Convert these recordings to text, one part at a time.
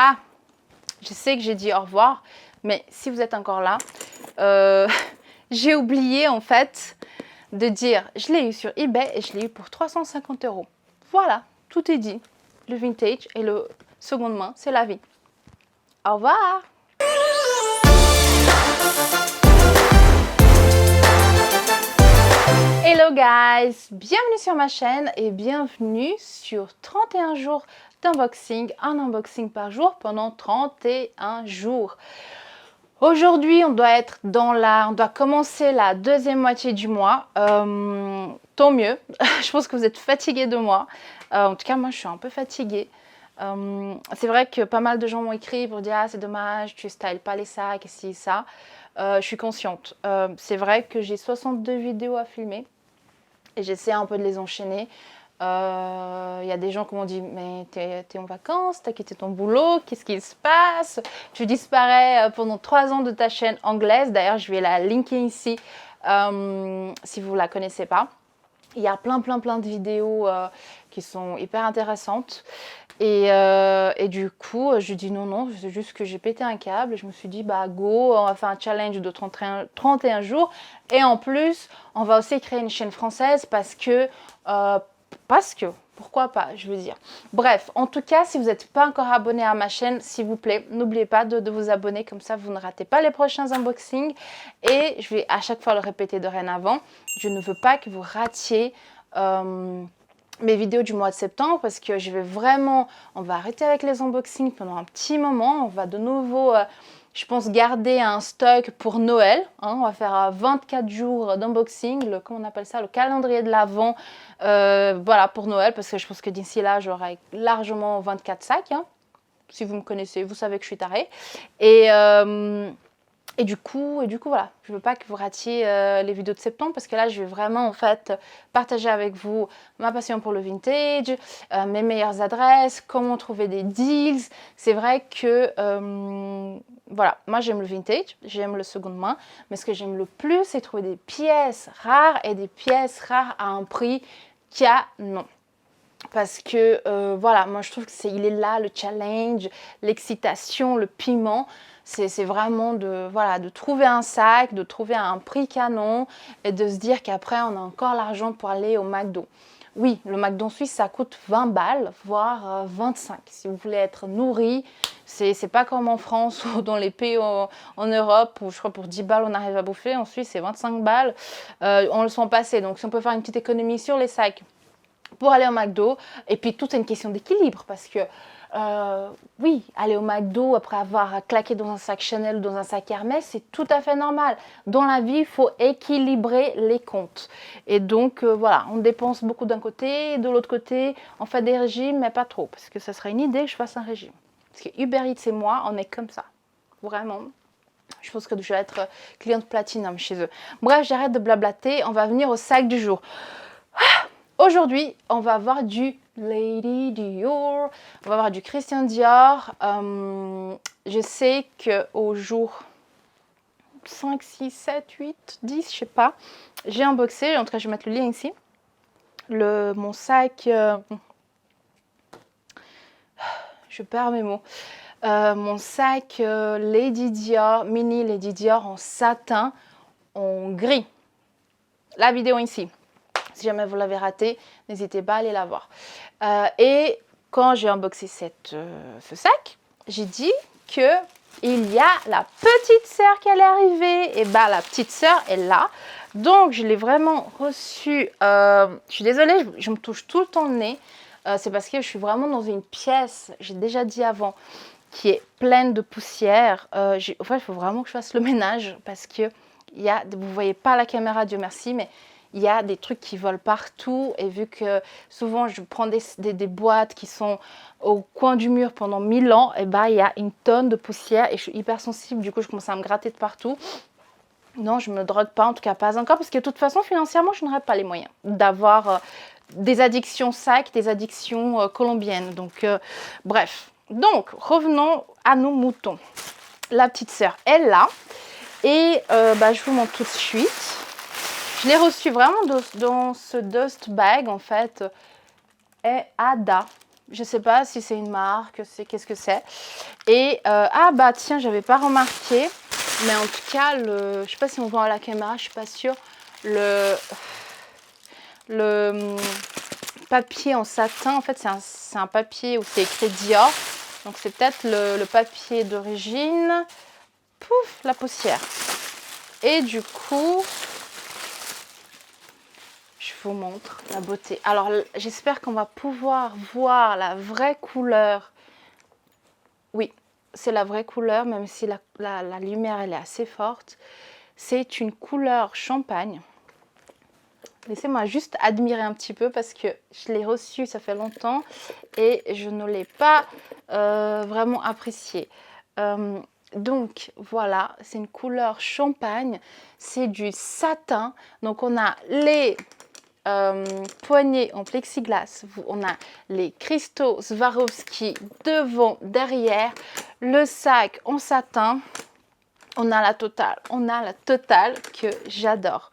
Ah, je sais que j'ai dit au revoir, mais si vous êtes encore là, j'ai oublié en fait de dire, je l'ai eu sur eBay et je l'ai eu pour 350 €. Voilà, tout est dit. Le vintage et le seconde main, c'est la vie. Au revoir! Hello guys, bienvenue sur ma chaîne et bienvenue sur 31 jours d'unboxing, un unboxing par jour pendant 31 jours. Aujourd'hui, on doit commencer la deuxième moitié du mois. Tant mieux, je pense que vous êtes fatigués de moi. En tout cas, moi, je suis un peu fatiguée. C'est vrai que pas mal de gens m'ont écrit pour dire « Ah, c'est dommage, tu styles pas les sacs, et ci, ça. » Je suis consciente. C'est vrai que j'ai 62 vidéos à filmer et j'essaie un peu de les enchaîner. Y a des gens qui m'ont dit « Mais t'es en vacances, t'as quitté ton boulot, qu'est-ce qui se passe? Tu disparais pendant 3 ans de ta chaîne anglaise. » D'ailleurs, je vais la linker ici si vous ne la connaissez pas. Il y a plein de vidéos qui sont hyper intéressantes. Et du coup, je dis non, c'est juste que j'ai pété un câble. Et je me suis dit, bah go, on va faire un challenge de 31 jours. Et en plus, on va aussi créer une chaîne française parce que, pourquoi pas, je veux dire. Bref, en tout cas, si vous n'êtes pas encore abonné à ma chaîne, s'il vous plaît, n'oubliez pas de vous abonner. Comme ça, vous ne ratez pas les prochains unboxings. Et je vais à chaque fois le répéter dorénavant. Je ne veux pas que vous ratiez mes vidéos du mois de septembre parce que je vais vraiment, on va arrêter avec les unboxings pendant un petit moment. On va de nouveau, je pense, garder un stock pour Noël. On va faire 24 jours d'unboxing, comment on appelle ça, le calendrier de l'Avent, voilà, pour Noël, parce que je pense que d'ici là, j'aurai largement 24 sacs. Si vous me connaissez, vous savez que je suis tarée. Et du coup, voilà, je ne veux pas que vous ratiez les vidéos de septembre parce que là, je vais vraiment en fait partager avec vous ma passion pour le vintage, mes meilleures adresses, comment trouver des deals. C'est vrai que, voilà, moi j'aime le vintage, j'aime le seconde main, mais ce que j'aime le plus, c'est trouver des pièces rares et des pièces rares à un prix canon. Parce que, voilà, moi je trouve qu'il est là, le challenge, l'excitation, le piment. C'est vraiment de trouver un sac, de trouver un prix canon et de se dire qu'après, on a encore l'argent pour aller au McDo. Oui, le McDo suisse, ça coûte 20 balles, voire 25. Si vous voulez être nourri, c'est pas comme en France ou dans les pays en Europe où je crois pour 10 balles, on arrive à bouffer. En Suisse, c'est 25 balles. On le sent passer. Donc, si on peut faire une petite économie sur les sacs pour aller au McDo, et puis tout est une question d'équilibre parce que oui, aller au McDo après avoir claqué dans un sac Chanel ou dans un sac Hermès, c'est tout à fait normal. Dans la vie, il faut équilibrer les comptes. Et donc, voilà, on dépense beaucoup d'un côté, et de l'autre côté, on fait des régimes, mais pas trop, parce que ça serait une idée que je fasse un régime. Parce que Uber Eats et moi, on est comme ça, vraiment. Je pense que je vais être cliente platinum chez eux. Bref, j'arrête de blablater, on va venir au sac du jour. Aujourd'hui, on va avoir du Lady Dior, on va avoir du Christian Dior. Je sais qu'au jour 5, 6, 7, 8, 10, je sais pas, j'ai unboxé, en tout cas je vais mettre le lien ici, mon sac, je perds mes mots, mon sac Lady Dior, mini Lady Dior en satin, en gris. La vidéo ici. Si jamais vous l'avez raté, n'hésitez pas à aller la voir. Et quand j'ai unboxé ce sac, j'ai dit qu'il y a la petite sœur qui allait arriver. Et bah la petite sœur est là. Donc je l'ai vraiment reçue. Je suis désolée, je me touche tout le temps le nez. C'est parce que je suis vraiment dans une pièce, j'ai déjà dit avant, qui est pleine de poussière. En fait, il faut vraiment que je fasse le ménage parce que vous ne voyez pas la caméra, Dieu merci, mais il y a des trucs qui volent partout. Et vu que souvent je prends des boîtes qui sont au coin du mur pendant 1000 ans, et bah, il y a une tonne de poussière et je suis hyper sensible. Du coup, je commence à me gratter de partout. Non, je ne me drogue pas, en tout cas pas encore, parce que de toute façon, financièrement, je n'aurais pas les moyens d'avoir des addictions sac, des addictions colombiennes. Donc, bref. Donc, revenons à nos moutons. La petite sœur est là. Et bah, je vous montre tout de suite. Je l'ai reçue vraiment dans ce dust bag, en fait. Et Ada. Je sais pas si c'est une marque, qu'est-ce que c'est. Et ah bah tiens, j'avais pas remarqué, mais en tout cas, je sais pas si on voit à la caméra, je suis pas sûre. Le papier en satin, en fait, c'est un papier où c'est écrit Dior. Donc c'est peut-être le papier d'origine. Pouf, la poussière. Et du coup, je vous montre la beauté. Alors, j'espère qu'on va pouvoir voir la vraie couleur. Oui, c'est la vraie couleur, même si la lumière, elle est assez forte. C'est une couleur champagne. Laissez-moi juste admirer un petit peu parce que je l'ai reçu, ça fait longtemps, et je ne l'ai pas vraiment apprécié. Donc voilà, c'est une couleur champagne, c'est du satin. Donc on a les poignées en plexiglas, on a les cristaux Swarovski devant, derrière, le sac en satin. On a la totale que j'adore.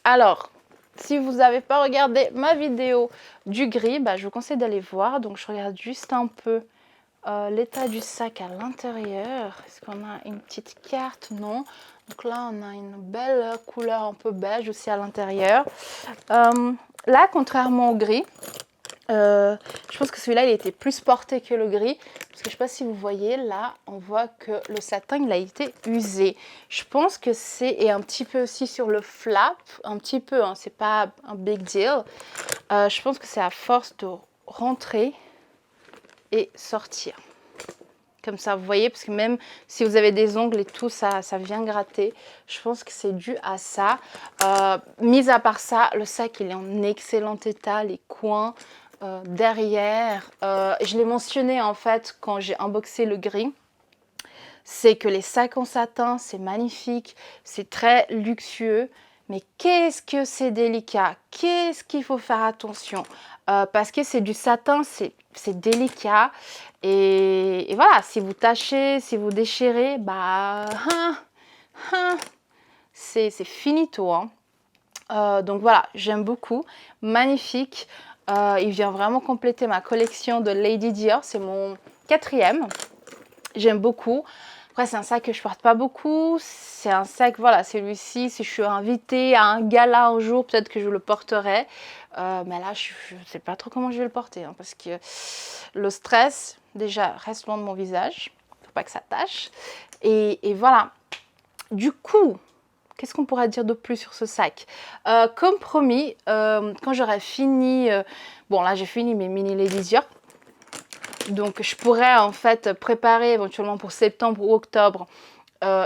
Alors, si vous n'avez pas regardé ma vidéo du gris, bah, je vous conseille d'aller voir. Donc, je regarde juste un peu l'état du sac à l'intérieur. Est-ce qu'on a une petite carte? Non. Donc là, on a une belle couleur un peu beige aussi à l'intérieur. Là, contrairement au gris, je pense que celui-là, il était plus porté que le gris. Parce que je ne sais pas si vous voyez, là, on voit que le satin, il a été usé. Je pense que c'est, et un petit peu aussi sur le flap, un petit peu, hein, c'est pas un big deal. Je pense que c'est à force de rentrer et sortir. Comme ça, vous voyez, parce que même si vous avez des ongles et tout, ça vient gratter. Je pense que c'est dû à ça. Mis à part ça, le sac, il est en excellent état. Les coins, derrière. Je l'ai mentionné, en fait, quand j'ai unboxé le gris. C'est que les sacs en satin, c'est magnifique. C'est très luxueux. Mais qu'est-ce que c'est délicat? Qu'est-ce qu'il faut faire attention? Parce que c'est du satin, c'est délicat. Et voilà, si vous tachez, si vous déchirez, bah, c'est finito. Hein. Donc voilà, j'aime beaucoup. Magnifique. Il vient vraiment compléter ma collection de Lady Dior. C'est mon 4e. J'aime beaucoup. Après, c'est un sac que je porte pas beaucoup. C'est un sac, voilà, celui-ci, si je suis invitée à un gala un jour, peut-être que je le porterai. Mais là, je ne sais pas trop comment je vais le porter. Hein, parce que le stress, déjà, reste loin de mon visage. Faut pas que ça tâche. Et voilà. Du coup, qu'est-ce qu'on pourrait dire de plus sur ce sac? Comme promis, quand j'aurai fini... bon, là, j'ai fini mes mini Lady Dior. Donc, je pourrais en fait préparer éventuellement pour septembre ou octobre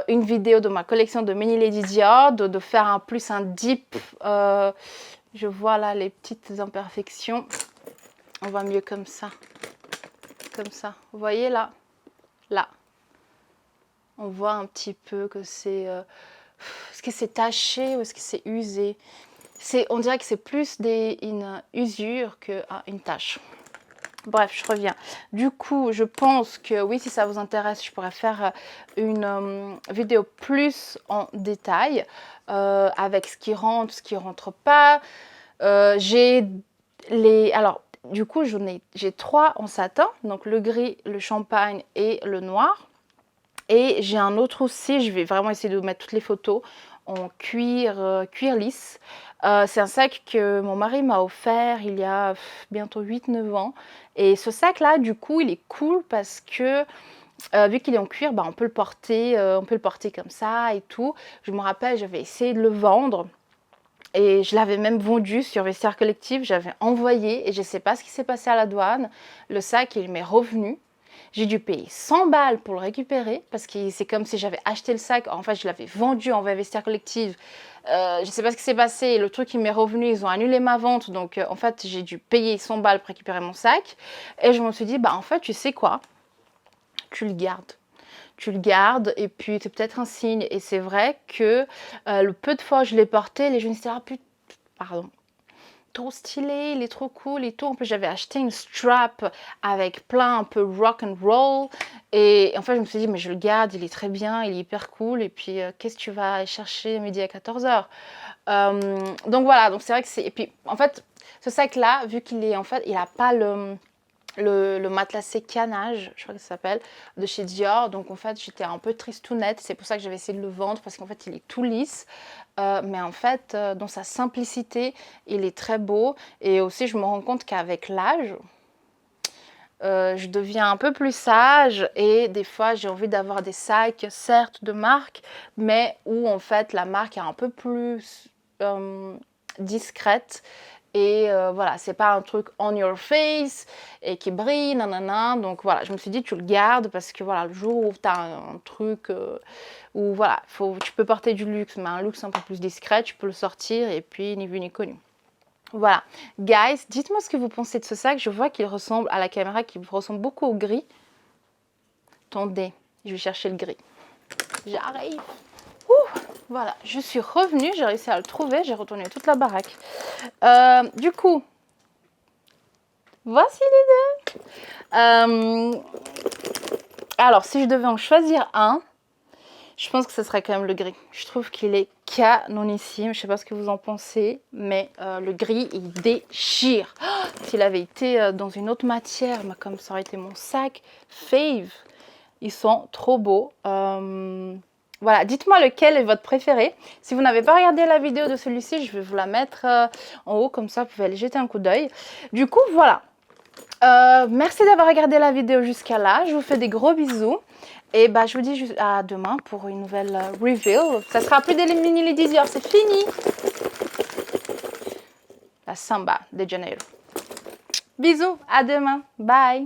une vidéo de ma collection de mini Lady Dior, de faire un deep. Je vois là les petites imperfections. On voit mieux comme ça. Comme ça. Vous voyez là? Là. On voit un petit peu que c'est... est-ce que c'est taché ou est-ce que c'est usé? On dirait que c'est plus une usure qu'une tache. Bref, je reviens. Du coup, je pense que oui, si ça vous intéresse, je pourrais faire une vidéo plus en détail avec ce qui rentre pas. Alors, du coup, j'ai 3 en satin, donc le gris, le champagne et le noir. Et j'ai un autre aussi, je vais vraiment essayer de vous mettre toutes les photos en cuir lisse. C'est un sac que mon mari m'a offert il y a bientôt 8-9 ans. Et ce sac-là, du coup, il est cool parce que vu qu'il est en cuir, bah, on peut le porter comme ça et tout. Je me rappelle, j'avais essayé de le vendre. Et je l'avais même vendu sur Vestiaire Collectif. J'avais envoyé et je ne sais pas ce qui s'est passé à la douane. Le sac, il m'est revenu. J'ai dû payer 100 balles pour le récupérer parce que c'est comme si j'avais acheté le sac. En fait, je l'avais vendu en Vestiaire Collective. Je ne sais pas ce qui s'est passé. Le truc, il m'est revenu. Ils ont annulé ma vente. Donc, en fait, j'ai dû payer 100 balles pour récupérer mon sac. Et je me suis dit, bah, en fait, tu sais quoi? Tu le gardes. Tu le gardes et puis c'est peut-être un signe. Et c'est vrai que le peu de fois où je l'ai porté, les gens disaient, ah putain, pardon. Trop stylé, il est trop cool et tout. En plus, j'avais acheté une strap avec plein un peu rock and roll. Et en fait, je me suis dit, mais je le garde, il est très bien, il est hyper cool. Et puis, qu'est-ce que tu vas chercher midi à 14h? Donc voilà, donc c'est vrai que c'est... Et puis, en fait, Ce sac-là, vu qu'il est en fait, il n'a pas le matelassé canage, je crois que ça s'appelle, de chez Dior. Donc en fait, j'étais un peu tristounette. C'est pour ça que j'avais essayé de le vendre parce qu'en fait, il est tout lisse. Mais en fait, dans sa simplicité, il est très beau. Et aussi, je me rends compte qu'avec l'âge, je deviens un peu plus sage et des fois j'ai envie d'avoir des sacs certes de marque mais où en fait la marque est un peu plus discrète et voilà, c'est pas un truc on your face et qui brille, nanana. Donc voilà, je me suis dit tu le gardes parce que voilà, le jour où tu as un truc où voilà, tu peux porter du luxe mais un luxe un peu plus discret, tu peux le sortir et puis ni vu ni connu. Voilà, guys, dites-moi ce que vous pensez de ce sac. Je vois qu'il ressemble à la caméra, qu'il ressemble beaucoup au gris. Attendez, je vais chercher le gris. J'arrive. Voilà, je suis revenue, j'ai réussi à le trouver, j'ai retourné toute la baraque. Du coup, voici les deux. Alors, si je devais en choisir un, je pense que ce serait quand même le gris. Je trouve qu'il est canonissime. Je ne sais pas ce que vous en pensez, mais le gris, il déchire. Oh, s'il avait été dans une autre matière, mais comme ça aurait été mon sac fave, ils sont trop beaux. Voilà, dites-moi lequel est votre préféré. Si vous n'avez pas regardé la vidéo de celui-ci, je vais vous la mettre en haut, comme ça vous pouvez aller jeter un coup d'œil. Du coup, voilà. Merci d'avoir regardé la vidéo jusqu'à là. Je vous fais des gros bisous. Et bah, je vous dis à demain pour une nouvelle reveal. Ça sera plus des mini Lady Dior, c'est fini. La samba de Janeiro. Bisous, à demain. Bye.